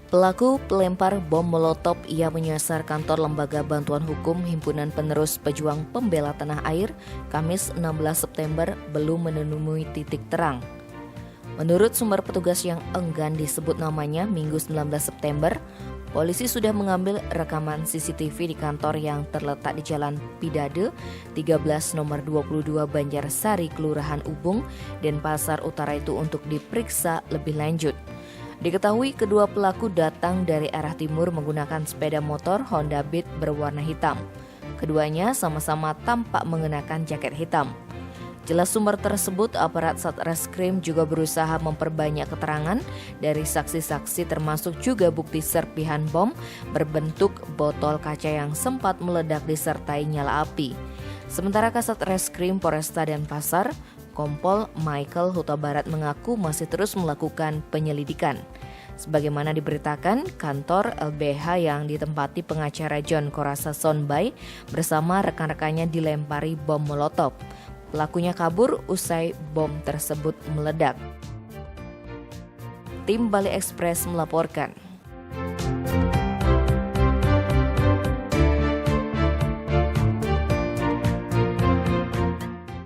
Pelaku pelempar bom molotov ia menyasar kantor Lembaga Bantuan Hukum Himpunan Penerus Pejuang Pembela Tanah Air Kamis 16 September belum menemui titik terang. Menurut sumber petugas yang enggan disebut namanya, Minggu 19 September, polisi sudah mengambil rekaman CCTV di kantor yang terletak di Jalan Pidade 13 nomor 22 Banjarsari, Kelurahan Ubung, Denpasar Utara itu untuk diperiksa lebih lanjut. Diketahui kedua pelaku datang dari arah timur menggunakan sepeda motor Honda Beat berwarna hitam. Keduanya sama-sama tampak mengenakan jaket hitam. Jelas sumber tersebut, aparat Satreskrim juga berusaha memperbanyak keterangan dari saksi-saksi termasuk juga bukti serpihan bom berbentuk botol kaca yang sempat meledak disertai nyala api. Sementara Kasat Reskrim Polresta Denpasar, Kompol Michael Huta Barat mengaku masih terus melakukan penyelidikan. Sebagaimana diberitakan, kantor LBH yang ditempati pengacara John Korasa Sonbai bersama rekan-rekannya dilempari bom molotov. Pelakunya kabur usai bom tersebut meledak. Tim Bali Express melaporkan.